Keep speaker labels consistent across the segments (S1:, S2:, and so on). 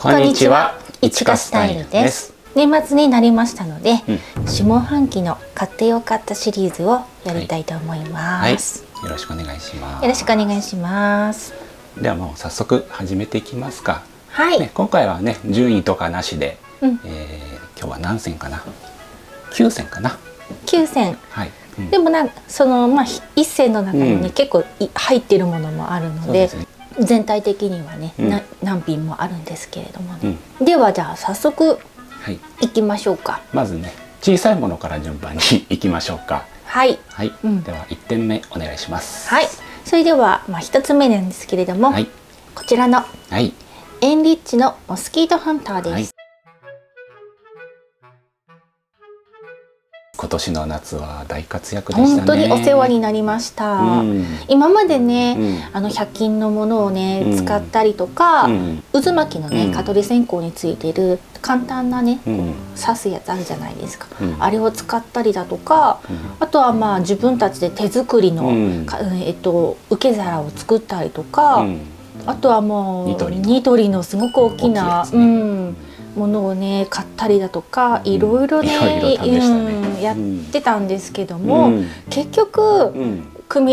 S1: こんにちは、いちかスタイルです。
S2: 年末になりましたので、下半期の買ってよかったシリーズをやりたいと思います。
S1: よろしくお願いします。
S2: よろしくお願いします。
S1: ではもう早速始めていきますか。
S2: はい。
S1: 今回はね、順位とかなしで、今日は何戦かな？9戦かな
S2: ？9戦。
S1: はい。
S2: でも1戦の中にね、結構入ってるものもあるので、全体的にはね、何品もあるんですけれどもね。ではじゃあ早速いきましょうか。
S1: まずね、小さいものから順番にいきましょうか。
S2: はい。
S1: はい。では1点目お願いします。
S2: はい。それでは1つ目なんですけれども、こちらのエンリッチのモスキートハンターです。
S1: 今年の夏は大活躍でしたね。
S2: 本当にお世話になりました。今までね、100均のものをね使ったりとか、渦巻きのね蚊取り線香についている簡単なね、刺すやつあるじゃないですか。あれを使ったりだとか、あとは自分たちで手作りの受け皿を作ったりとか、あとはもうニトリのすごく大きなものをね買ったりだとか、いろいろねやってたんですけども、結局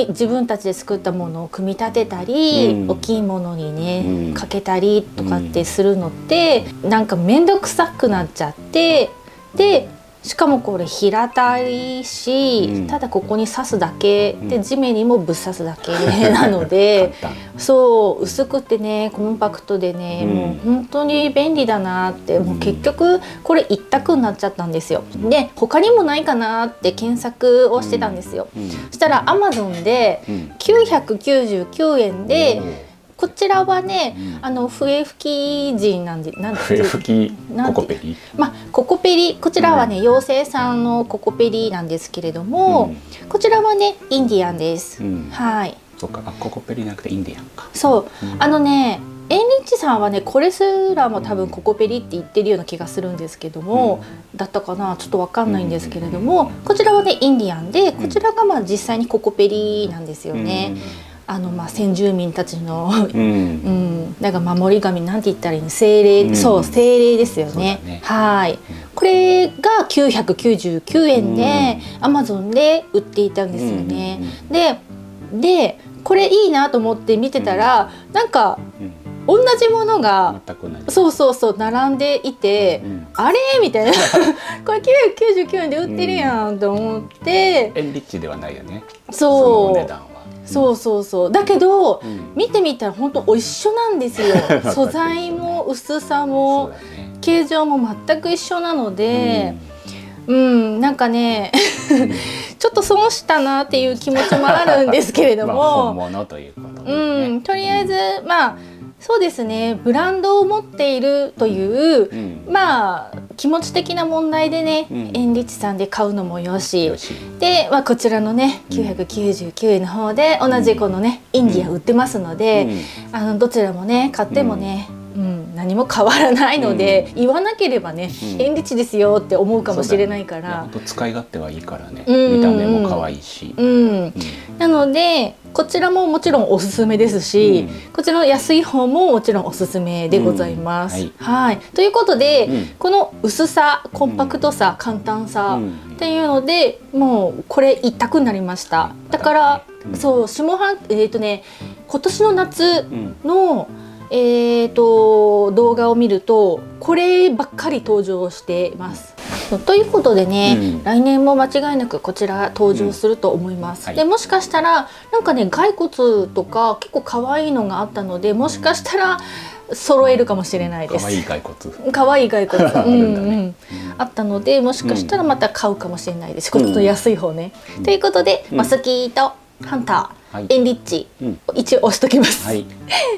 S2: 自分たちで作ったものを組み立てたり、大きいものにねかけたりとかってするのってなんか面倒くさくなっちゃって、でしかもこれ平たいし、ただここに刺すだけで、地面にもぶっ刺すだけなのでそう薄くてねコンパクトでね、もう本当に便利だなって、もう結局これ一択になっちゃったんですよ。で他にもないかなって検索をしてたんですよ。そしたら Amazon で999円で、こちらはね、笛吹き人なんで、
S1: 笛吹きココペリ。
S2: ココペリ、こちらはね、妖精さんのココペリなんですけれども、こちらはね、インディアンです。はい。
S1: そうか、ココペリなくてインディアンか。
S2: そう、エンリッチさんはね、これすらも多分ココペリって言ってるような気がするんですけども、だったかな、ちょっとわかんないんですけれども、こちらはね、インディアンで、こちらが実際にココペリなんですよね。先住民たちのなんか守り神なんて言ったらいいの、精霊、そう精霊ですよね。はい。これが999円で Amazon で売っていたんですよね。でこれいいなと思って見てたら、なんか同じものがそう並んでいて、あれみたいなこれ999円で売ってるやんと思って。
S1: エンリッチではないよね。
S2: そう。
S1: お値段は。
S2: そうだけど、見てみたら本当一緒なんですよ。素材も薄さも形状も全く一緒なので、なんかねちょっと損したなっていう気持ちもあるんですけれども
S1: 本物ということでね。
S2: とりあえずそうですね、ブランドを持っているという、気持ち的な問題でね、エンリッチさんで買うのもよしで、こちらのね999円の方で同じこのねインディアン売ってますので、どちらもね買ってもね、何も変わらないので、言わなければね、エンリッチですよって思うかもしれないから、
S1: 使い勝手はいいからね、見た目も可愛いし、
S2: なのでこちらももちろんおすすめですし、こちらの安い方ももちろんおすすめでございます。はい。ということで、この薄さ、コンパクトさ、簡単さっていうので、もうこれ一択になりました。だからそう今年の夏の動画を見るとこればっかり登場しています。ということでね、来年も間違いなくこちら登場すると思います。でもしかしたらなんかね骸骨とか結構可愛いのがあったので、もしかしたら揃えるかもしれないです。可愛い骸骨あったので、もしかしたらまた買うかもしれないです。この安い方ね。ということで、モスキートハンター、エンリッチ、一応押しときます。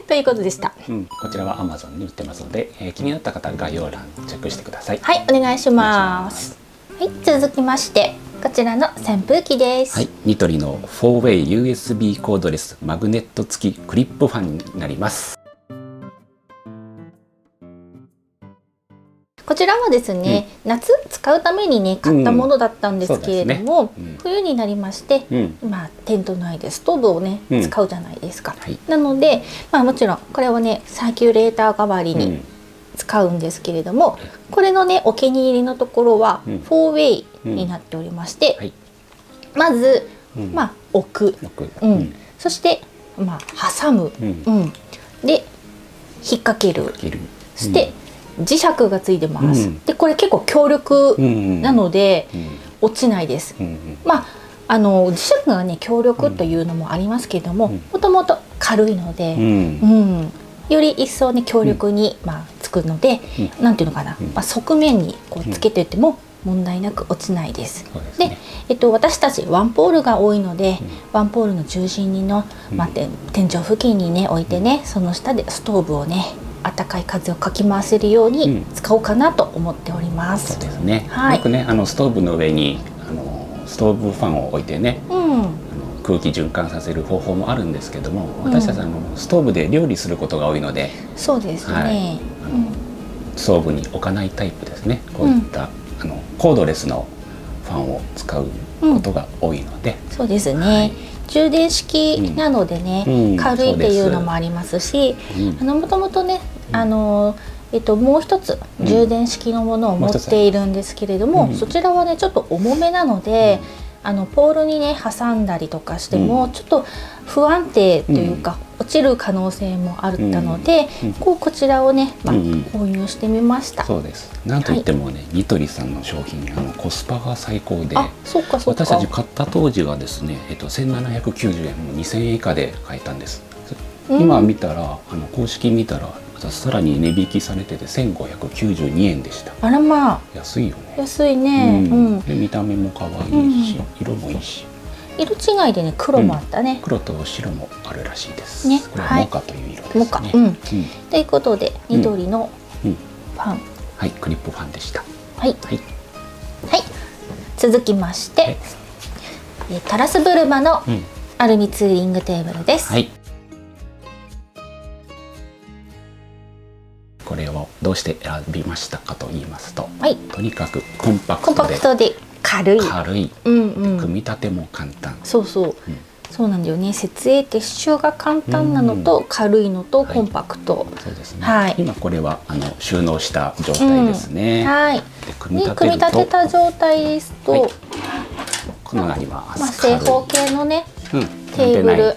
S2: ということでした。
S1: こちらは Amazon に売ってますので、気になった方は概要欄チェックしてください。
S2: はい、お願いします。はい、続きましてこちらの扇風機です。
S1: ニトリの 4way USB コードレスマグネット付きクリップファンになります。
S2: こちらはですね、夏使うためにね買ったものだったんですけれども、冬になりまして、テント内でストーブをね、使うじゃないですか。なので、もちろんこれをねサーキュレーター代わりに使使うんですけれども、これのねお気に入りのところは
S1: うん
S2: 4ウェイになっておりまして、
S1: はい。
S2: まず、
S1: うん
S2: まあ置く、そしてまあ挟む、で引っ掛ける、そして磁石がついてます。でこれ結構強力なので落ちないです。まあ磁石がね強力というのもありますけれども、もともと軽いので、より一層ね強力にまあつくので、なんていうのかな、まあ側面にこうつけていても問題なく落ちないです。で、私たちワンポールが多いので、ワンポールの中心にの、まあ、天井付近にね置いてね、その下でストーブをね暖かい風をかき回せるように使おうかなと思っております。
S1: そうですね。よくねストーブの上にストーブファンを置いてね、空気循環させる方法もあるんですけども、私たちストーブで料理することが多いので、
S2: そうですね。
S1: ストーブに置かないタイプですね。こういったコードレスのファンを使うことが多いので、
S2: そうですね。充電式なのでね、軽いっていうのもありますし、もともとねもう一つ充電式のものを持っているんですけれども、そちらはねちょっと重めなので、ポールにね挟んだりとかしてもちょっと不安定というか、落ちる可能性もあったので、こちらをね、購入してみました。
S1: そうです。なんといってもね、ニトリさんの商品コスパが最高で、
S2: 私
S1: たち買った当時はですね、1790円も2000円以下で買えたんです。今見たら公式見たらさらに値引きされてて1592円でした。
S2: あらまあ、
S1: 安いよね。
S2: 安いね。
S1: で見た目も可愛いし、色もいいし。
S2: 色違いでね黒もあったね。
S1: 黒と白もあるらしいです。
S2: ね、
S1: これはモカという色ですね。
S2: モカ。ということでニトリのファン、
S1: はい、クリップファンでした。
S2: はい。続きまして、タラスブルマのアルミツーリングテーブルです。
S1: これをどうして選びましたかと言いますと、とにかくコンパク
S2: トで軽い、
S1: 組み立ても簡単。
S2: そうなんだよね。設営撤収が簡単なのと、軽いのとコンパクト。
S1: そうですね。今これは収納した状態ですね。
S2: で組み立てた状態ですと、
S1: このようになります。
S2: 正方形のねテーブル、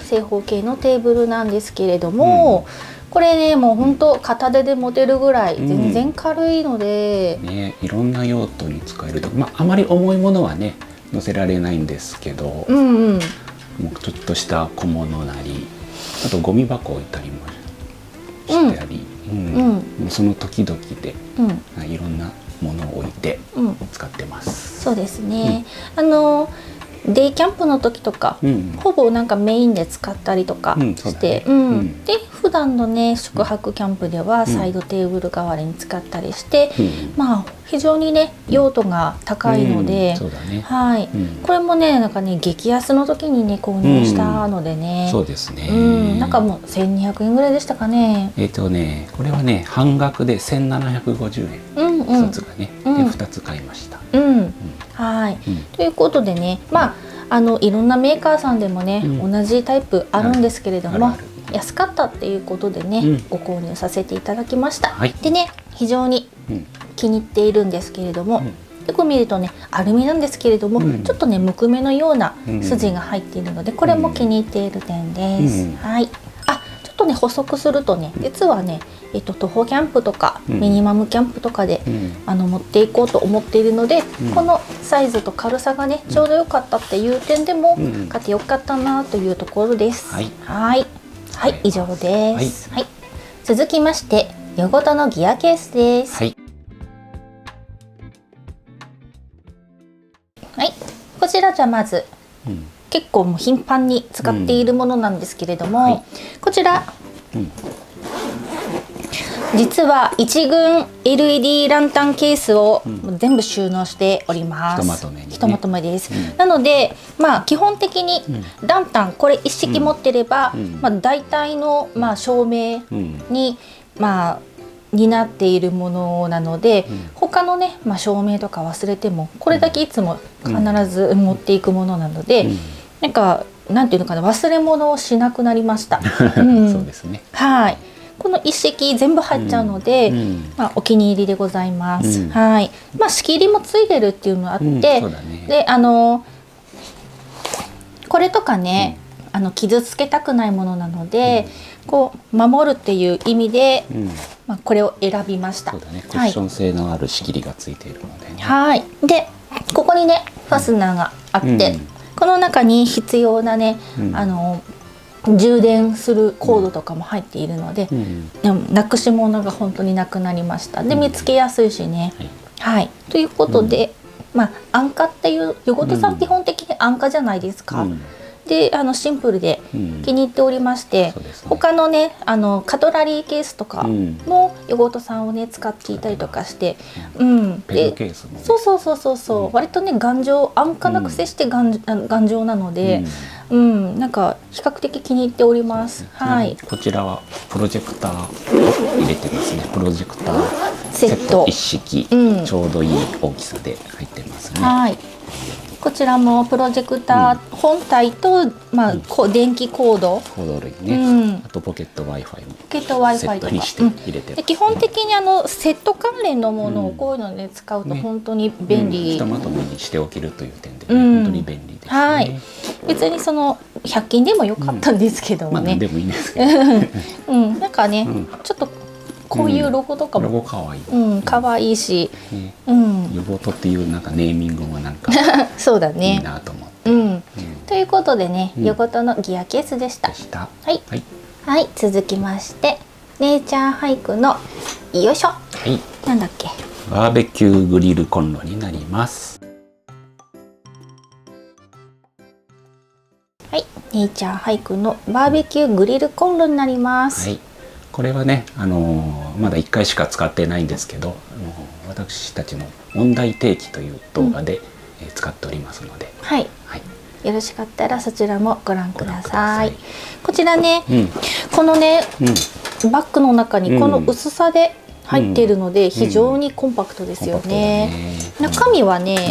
S2: 正方形のテーブルなんですけれども。これねもう本当片手で持てるぐらい全然軽いので、
S1: いろんな用途に使えると、あまり重いものはね乗せられないんですけど、もうちょっとした小物なり、あとゴミ箱置いたりもしてあり、その時々でいろんなものを置いて使ってます。
S2: そうですね。デイキャンプの時とか、ほぼなんかメインで使ったりとかして、で普段のね宿泊キャンプではサイドテーブル代わりに使ったりして、非常にね用途が高いので、これもねなんかね激安の時にね購入したのでね、
S1: そうですね。
S2: なんかもう1200円ぐらいでしたかね。
S1: これはね半額で1750円、一つがね、で2つ買いました。ということでね、いろんなメーカーさんでもね、同じタイプあるんですけれども、安かったっていうことでね、ご購入させていただきました。でね、非常に気に入っているんですけれども、よく見るとねアルミなんですけれども、ちょっとねむくめのような筋が入っているので、これも気に入っている点です。ちょっとね補足するとね、実はね徒歩キャンプとかミニマムキャンプとかで持っていこうと思っているので、このサイズと軽さがねちょうど良かったっていう点でも買ってよかったなというところです。以上です。続きまして夜ごとのギアケースです。こちらじゃまず結構もう頻繁に使っているものなんですけれども、こちら実は一群 LED ランタンケースを全部収納しております。ひとまとめです。なので基本的にランタンこれ一式持ってれば大体の照明にになっているものなので、他のね照明とか忘れてもこれだけいつも必ず持っていくものなので、なんていうのかな、忘れ物をしなくなりました。そうですね。
S2: この一式全部入っちゃうので、まあ、お気に入りでございます。はい。まあ仕切りもついてるっていうのがあって、でこれとかね、傷つけたくないものなので、こう守るっていう意味で、まあこれを選びました。
S1: そうだね。クッション性のある仕切りがついているのでね。
S2: はい。で、ここにねファスナーがあって、この中に必要なね、充電するコードとかも入っているので、なくし物が本当になくなりました。で、見つけやすいしね。はい。ということで、まあ安価っていう、ヨゴトさん基本的に安価じゃないですか。で、シンプルで気に入っておりまして、他のねカトラリーケースとかもヨゴトさんをね使っていたりとかして、
S1: ペグケースも、
S2: そう割とね頑丈、安価なくせして頑丈なので、なんか比較的気に入っております。はい。
S1: こちらはプロジェクターを入れてますね。プロジェクターセット一式、ちょうどいい大きさで入ってますね。はい。
S2: こちらもプロジェクター本体と、まあ電気コード
S1: 類ね、あとポケット Wi-Fi もセットにして入れて、
S2: で基本的にセット関連のものをこういうので使うと本当に便利、
S1: ひとまとめにしておけるという点で、本当に便利ですね。はい。
S2: 別に100均でもよかったんですけどもね、
S1: 何でもいいんですけど、
S2: なんかね、ちょっとこういうロゴとかも、
S1: ロゴかわいい、
S2: かわいいし、
S1: ヨゴトっていうなんかネーミングもなんか
S2: そうだね、
S1: いいなと思って。
S2: ということでね、ヨゴトのギアケースでした。はい、続きましてネイチャーハイクのよいしょ、なんだっけ、
S1: バーベキューグリルコンロになります。
S2: はい、ネイチャーハイクのバーベキューグリルコンロになります。
S1: これはね、まだ1回しか使ってないんですけど、私たちの問題提起という動画で、使っておりますので、
S2: よろしかったらそちらもご覧ください。こちらね、このね、バッグの中にこの薄さで入っているので非常にコンパクトですよね。中身はね、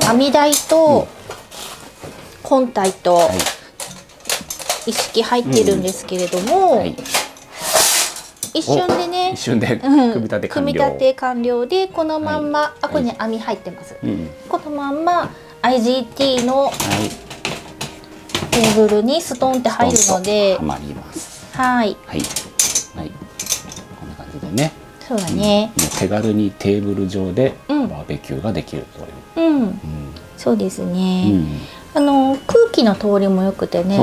S2: 網台と本体と一式入ってるんですけれども、一瞬でね、組み立て完了で、このまんま、これね網入ってます。このまんま IGT のテーブルにストンって入るので、
S1: はまります。こんな感じでね。
S2: そうだね。
S1: 手軽にテーブル上でバーベキューができるという。
S2: そうですね。空気の通りも良くてね、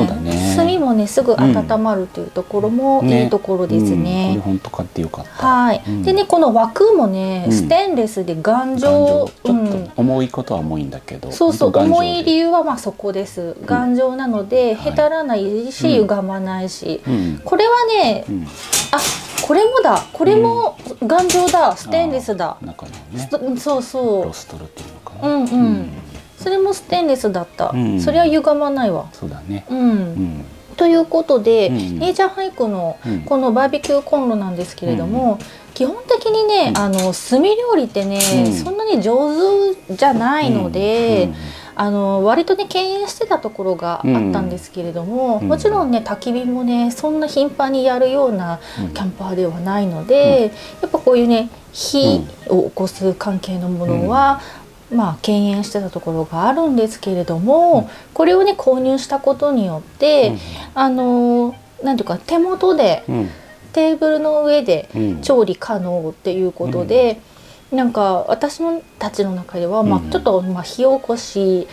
S2: 炭もねすぐ温まるというところもいいところですね。
S1: これ本当買ってよかった。
S2: でね、この枠もねステンレスで頑丈。
S1: ちょっと重いことは重いんだけど、
S2: 重い理由はまあそこです。頑丈なのでへたらないし歪まないし、これはね、これもだ、これも頑丈だ、ステンレスだ。そうそう。
S1: ロストルっていうのかな。
S2: それもステンレスだった。それは歪まないわ。
S1: そうだね。
S2: ということで、ネイチャーハイクのこのバーベキューコンロなんですけれども、基本的にね、炭料理ってね、そんなに上手じゃないので、割とね敬遠してたところがあったんですけれども、もちろんね焚き火もねそんな頻繁にやるようなキャンパーではないので、やっぱこういうね火を起こす関係のものは、まあ敬遠してたところがあるんですけれども、これをね購入したことによって、なんていうか手元で、テーブルの上で調理可能っていうことで、なんか私たちの中では、ちょっと火起こし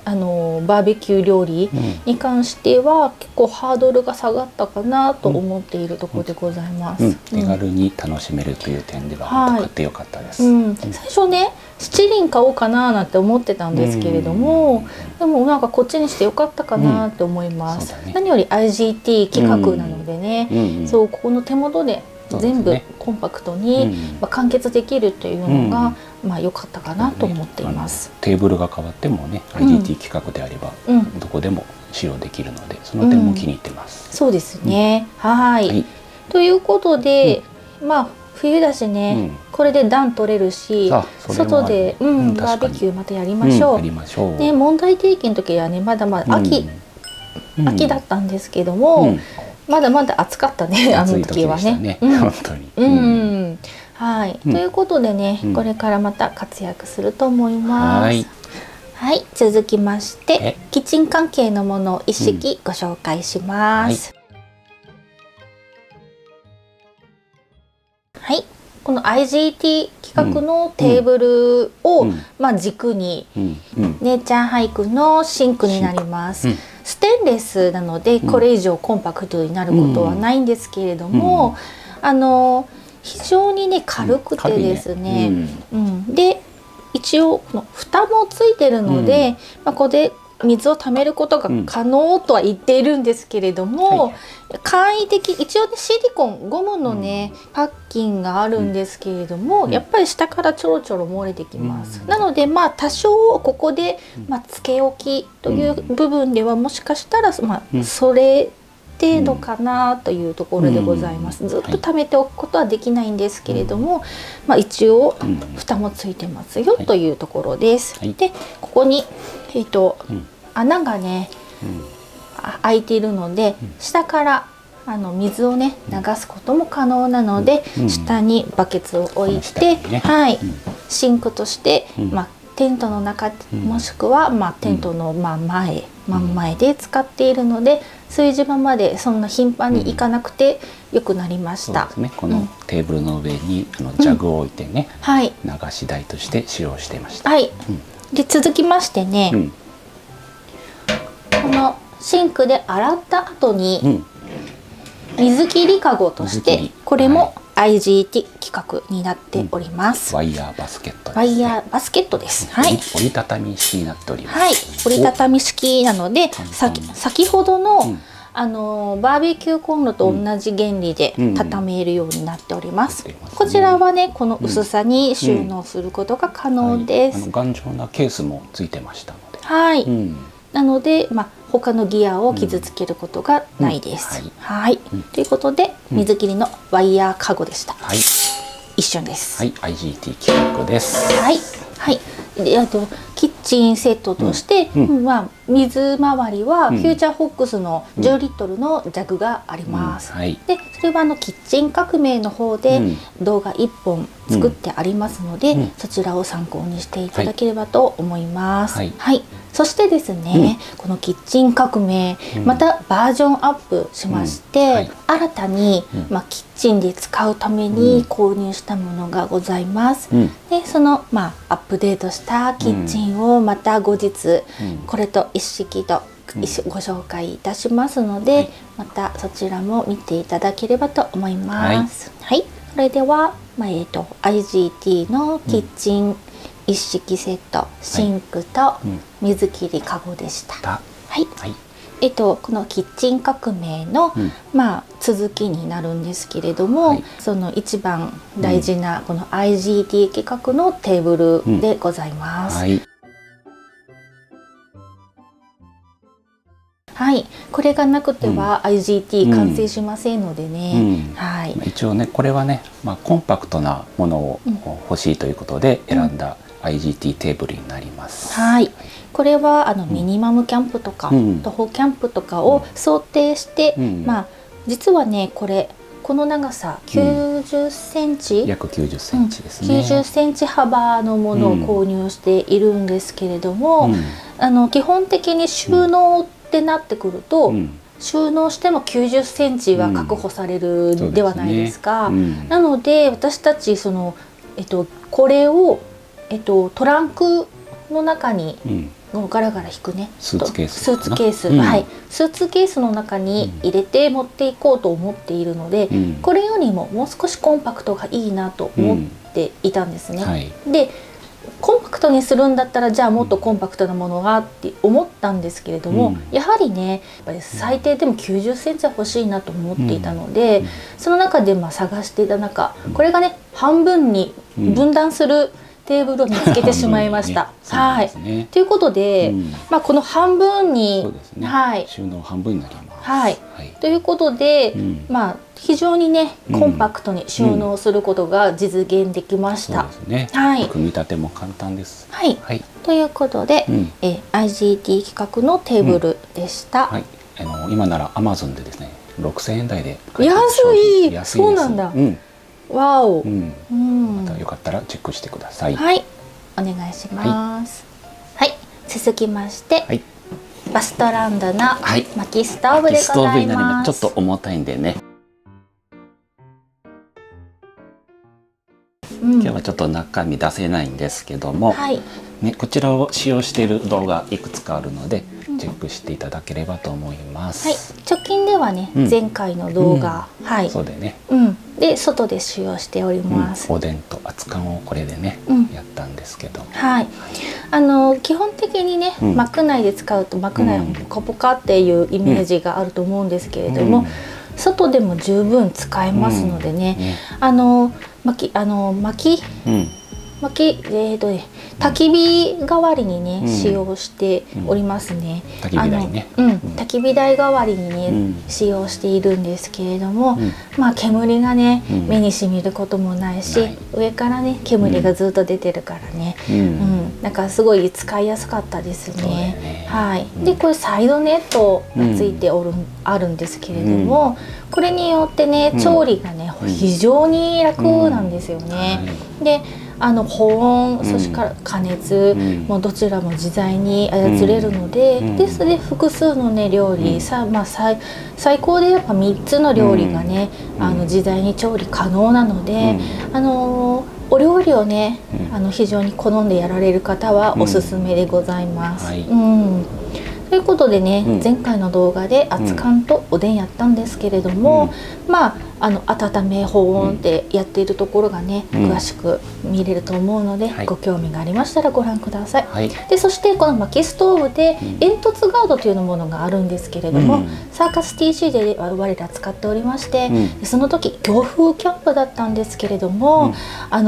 S2: バーベキュー料理に関しては結構ハードルが下がったかなと思っているところでございます。
S1: 手軽に楽しめるという点では買ってよかったです。
S2: 最初ね七輪買おうかななんて思ってたんですけれども、でもなんかこっちにしてよかったかなって思います。何より IGT 規格なのでね、そうここの手元で全部コンパクトに完結できるというのが良かったかなと思っています。
S1: テーブルが変わってもね IGT 規格であればどこでも使用できるので、その点も気に入ってます。
S2: そうですね。はい。ということで、冬だしね、これで暖取れるし、外でバーベキューまたやりましょう。ね、問題提起の時はねまだまだ秋だったんですけども、まだまだ暑かったね、あの時はね。
S1: 本当に。
S2: はい、ということでね、これからまた活躍すると思います。はい、続きましてキッチン関係のものを一式ご紹介します。はい、この IGT 企画のテーブルを軸に姉ちゃん俳句のシンクになります。ステンレスなのでこれ以上コンパクトになることはないんですけれども、非常にね軽くてですね、で一応この蓋もついてるので、ここで水を溜めることが可能とは言っているんですけれども、簡易的、一応ねシリコンゴムのねパッキンがあるんですけれども、やっぱり下からちょろちょろ漏れてきます。なので多少ここでつけ置きという部分ではもしかしたらそれ程度かなというところでございます。ずっと溜めておくことはできないんですけれども、一応蓋もついてますよというところです。でここに穴がね開いているので、下から水をね流すことも可能なので、下にバケツを置いて、シンクとしてテントの中もしくはテントの真ん前で使っているので、炊事場までそんな頻繁に行かなくてよくなりました。
S1: このテーブルの上にジャグを置いてね、流し台として使用していました。
S2: で続きましてね、このシンクで洗った後に水切りかごとして、これもIGT 規格になっております。
S1: ワイヤーバスケットですね。
S2: ワイヤーバスケットです。
S1: 折りたたみ式になっております。
S2: 折りたたみ式なので、先ほどのバーベキューコンロと同じ原理で畳めるようになっております。こちらはねこの薄さに収納することが可能です。
S1: 頑丈なケースもついてましたので。
S2: なので他のギアを傷つけることがないです。ということで水切りのワイヤーカゴでした。一緒です。
S1: IGT 規格です。
S2: でキッチンセットとして、水回りはフューチャーフォックスの10リットルのジャグがあります。でそれはキッチン革命の方で動画1本作ってありますので、そちらを参考にしていただければと思います。そしてですね、このキッチン革命、またバージョンアップしまして、新たに、キッチンで使うために購入したものがございます。でその、アップデートしたキッチンをまた後日、これと一式とご紹介いたしますので、またそちらも見ていただければと思います。それでは、IGT のキッチン一式セット、シンクと水切りかごでした。このキッチン革命の、続きになるんですけれども、その一番大事なこの IGT 規格のテーブルでございます。これがなくては IGT 完成しませんのでね。
S1: 一応ねこれはね、コンパクトなものを欲しいということで選んだ IGT テーブルになります。これはミニマムキャンプとか徒歩キャンプとかを想定して、実はねこの長さ90センチ、約90センチですね。
S2: 90センチ幅のものを購入しているんですけれども、基本的に収納ってなってくると、収納しても90センチは確保されるではないですか。なので私たちこれをトランクの中にガラガラ引くね
S1: スーツケース、
S2: スーツケースの中に入れて持っていこうと思っているので、これよりももう少しコンパクトがいいなと思っていたんですね。でコンパクトにするんだったらじゃあもっとコンパクトなものがって思ったんですけれども、やはりねやっぱり最低でも90センチは欲しいなと思っていたので、その中で探していた中、これがね半分に分断するテーブルを見つけてしまいました。ということで、この半分に、
S1: 収納半分になります。
S2: ということで、非常にねコンパクトに収納することが実現できました。
S1: 組み立ても簡単です。
S2: ということで、IGT 規格のテーブルでした。
S1: 今なら Amazon でですね6000円台で
S2: 買える商品。安い。そうなんだ。わお。
S1: またよかったらチェックしてください。
S2: はい、お願いします。はい、続きまして、バストランドの薪ストーブでございます。
S1: ちょっと重たいんでね。今日はちょっと中身出せないんですけども、ね、こちらを使用している動画いくつかあるのでチェックしていただければと思います。
S2: 直近ではね、前回の動画、
S1: そうでね、
S2: で外で使用しております。
S1: おでんと熱燗をこれでね、やったんですけど、
S2: 基本的にね、膜内で使うと膜内ポカポカっていうイメージがあると思うんですけれども、外でも十分使えますのでね、薪焚き火代わりにね、使用しておりますね。
S1: 焚き火台ね。
S2: 焚き火台代わりにね、使用しているんですけれども、煙がね、目にしみることもないし、上からね煙がずっと出てるからね、なんかすごい使いやすかったですね。でこれサイドネットがついてあるんですけれども、これによってね調理がね非常に楽なんですよね。で保温、そしてから加熱、もうどちらも自在に操れるので、それで複数のね料理、最高でやっぱ3つの料理がね、自在に調理可能なので、お料理をね、非常に好んでやられる方はおすすめでございます。ということでね、前回の動画で熱燗とおでんやったんですけれども、温め保温ってやっているところがね、詳しく見れると思うので、ご興味がありましたらご覧ください。でそしてこの薪ストーブで煙突ガードというものがあるんですけれども、サーカス TC で我ら使っておりまして、その時強風キャンプだったんですけれども、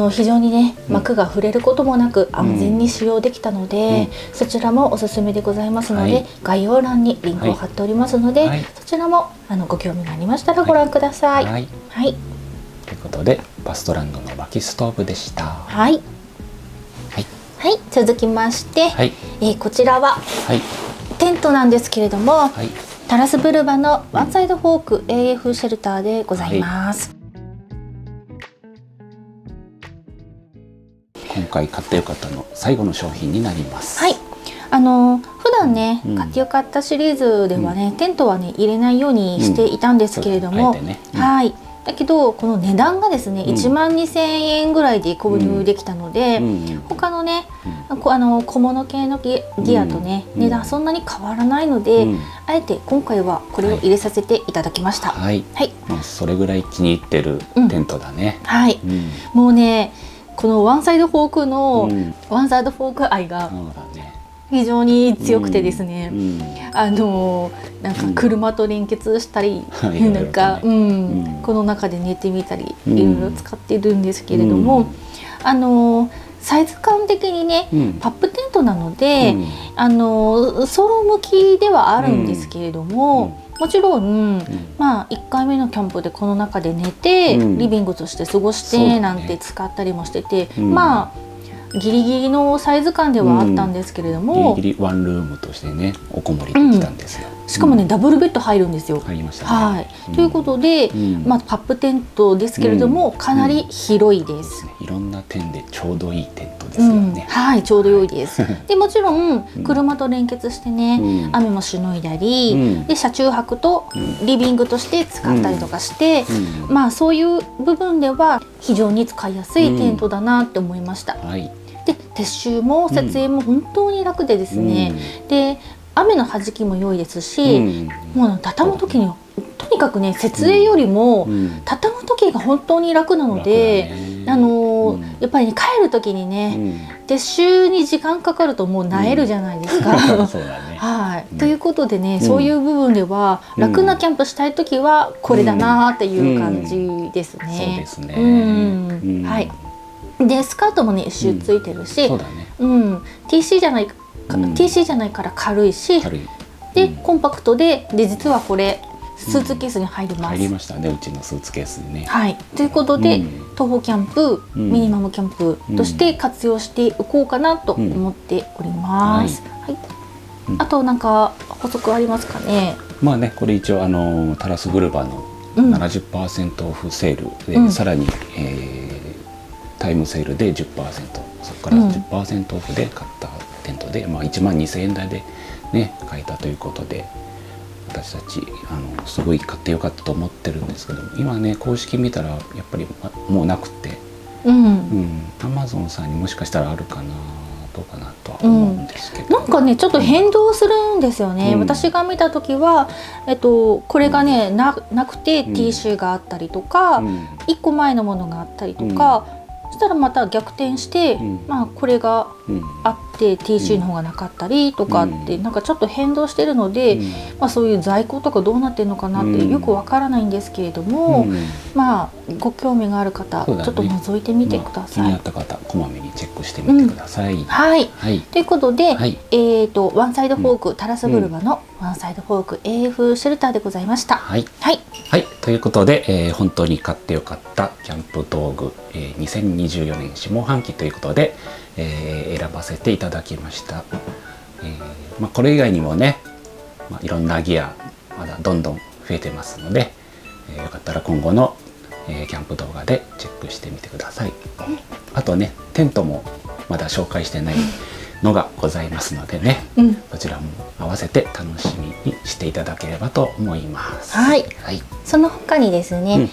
S2: 非常にね膜が触れることもなく安全に使用できたので、そちらもおすすめでございますので、概要欄にリンクを貼っておりますので、そちらもご興味がありましたらご覧ください。
S1: ということでバストランドの薪ストーブでした。
S2: 続きまして、こちらは、テントなんですけれども、タラスブルバのワンサイドフォーク AF シェルターでございます。
S1: 今回買ってよかったの最後の商品になります。
S2: 普段ね、買ってよかったシリーズではね、テントはね入れないようにしていたんですけれども、だけどこの値段がですね、12000円ぐらいで購入できたので、他のね、小物系のギアとね、値段そんなに変わらないので、あえて今回はこれを入れさせていただきました。
S1: それぐらい気に入ってるテントだね。
S2: もうね、このワンサイドフォークのワンサイドフォーク愛が非常に強くてですね、なんか車と連結したり、なんか、この中で寝てみたりいろいろ使っているんですけれども、サイズ感的にね、パップテントなので、ソロ向きではあるんですけれども、もちろん、1回目のキャンプでこの中で寝て、リビングとして過ごしてなんて使ったりもしてて、ギリギリのサイズ感ではあったんですけれども、
S1: ギリギリワンルームとしてねおこもりできたんですよ。
S2: しかもね、ダブルベッド入るんですよ。
S1: 入りましたね。
S2: ということで、パップテントですけれども、かなり広いです。
S1: いろんな点でちょうどいいテントですよね。
S2: ちょうど良いです。でもちろん車と連結してね、雨もしのいだり、で車中泊とリビングとして使ったりとかして、そういう部分では非常に使いやすいテントだなって思いました。で撤収も設営も本当に楽でですね、で雨の弾きも良いですし、もう畳む時にはとにかくね、設営よりも畳む時が本当に楽なので、やっぱりね、帰る時にね、撤収に時間かかるともう萎えるじゃないですか。ということでね、そういう部分では楽なキャンプしたい時はこれだなっていう感じですね。でスカートもね一周ついてるし、TC じゃないから軽いし、でコンパクトで実はこれスーツケースに入ります。
S1: 入りましたね、うちのスーツケースにね。
S2: ということで、徒歩キャンプ、ミニマムキャンプとして活用していこうかなと思っております。あとなんか補足ありますかね。
S1: まあね、これ一応タラスグルバの 70% オフセールで、さらに、タイムセールで 10%、そこから 10% オフで買ったテントで、1万2000円台でね買えたということで、私たちすごい買ってよかったと思ってるんですけど、今ね公式見たらやっぱりもうなくて、Amazon さんにもしかしたらあるかな、どうかなとは思うんですけど、
S2: なんかねちょっと変動するんですよね。私が見た時は、これがね、なくて T シュがあったりとか、1個前のものがあったりとか、そしたらまた逆転して、これがあって T シュの方がなかったりとかって、なんかちょっと変動してるので、そういう在庫とかどうなってるのかなってよくわからないんですけれども、ご興味がある方、ちょっと覗いてみてください。
S1: 気になった方、こまめにチェックしてみてください。
S2: はい、ということで、ワンサイドフォークタラスブルバのワンサイドフォーク AF シェルターでございました。
S1: ということで、本当に買ってよかったキャンプ道具、2024年下半期ということで、選ばせていただきました。これ以外にもね、いろんなギアまだどんどん増えてますので、よかったら今後の、キャンプ動画でチェックしてみてください。あとね、テントもまだ紹介してないのがございますのでね、そちらも合わせて楽しみにしていただければと思います。
S2: その他にですね、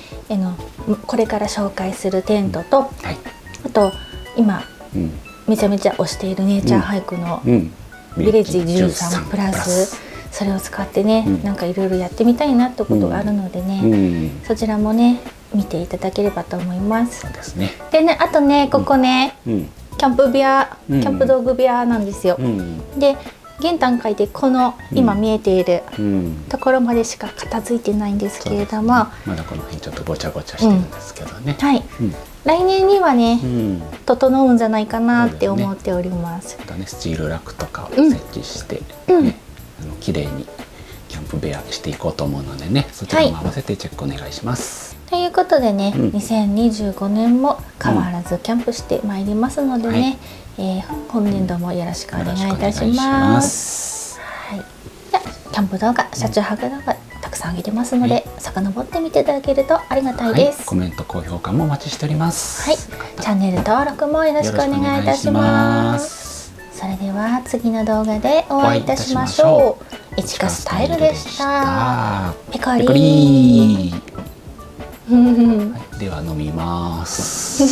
S2: これから紹介するテントと、あと今、めちゃめちゃ推しているネイチャーハイクのヴィレッジ13プラス、それを使ってね、なんかいろいろやってみたいなってことがあるのでね、そちらもね見ていただければと思います。
S1: そうですね。
S2: でね、あとね、ここね、キャンプ部屋、キャンプ道具部屋なんですよ。で、現段階でこの今見えているところまでしか片付いてないんですけれども、
S1: まだこの辺ちょっとごちゃごちゃしてるんですけどね。
S2: 来年にはね、整うんじゃないかなって思っております。
S1: スチールラックとかを設置して綺麗にキャンプ部屋していこうと思うのでね、そちらも合わせてチェックお願いします。
S2: ということでね、2025年も変わらずキャンプしてまいりますのでね、本年度もよろしくお願いいたします。じゃあキャンプ動画、車中泊動画たくさんあげてますので、遡ってみていただけるとありがたいです。
S1: コメント、高評価もお待ちしております。
S2: チャンネル登録もよろしくお願いいたします。それでは次の動画でお会いいたしましょう。いちかスタイルでした。ペコリ
S1: ー。では飲みます。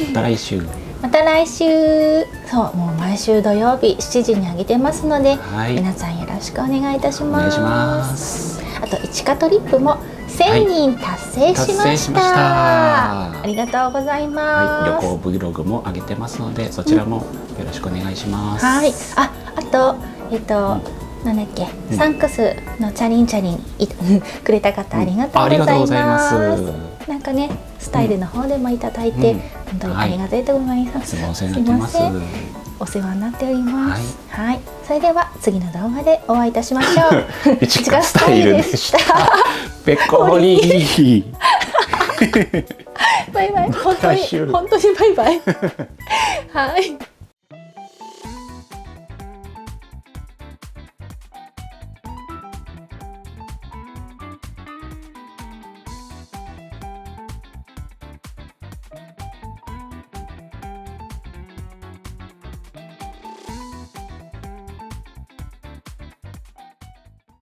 S1: また来週。
S2: また来週。そう、もう毎週土曜日7時に上げてますので、皆さんよろしくお願いいたします。
S1: お願いします。
S2: あと、いちかトリップも1000人達成しました。ありがとうございます。
S1: 旅行 Vlog も上げてますので、そちらもよろしくお願いします。
S2: あとなんだっけ、サンクスのチャリンくれた方、ありがとうございます。なんかね、スタイルの方でもいただいて、本当にありがたいと思います。
S1: お世話になってます。
S2: お世話になっております。それでは次の動画でお会いいたしましょう。
S1: いちかスタイルでした。ペコリー。
S2: バイバイ。本当にバイバイ。はい。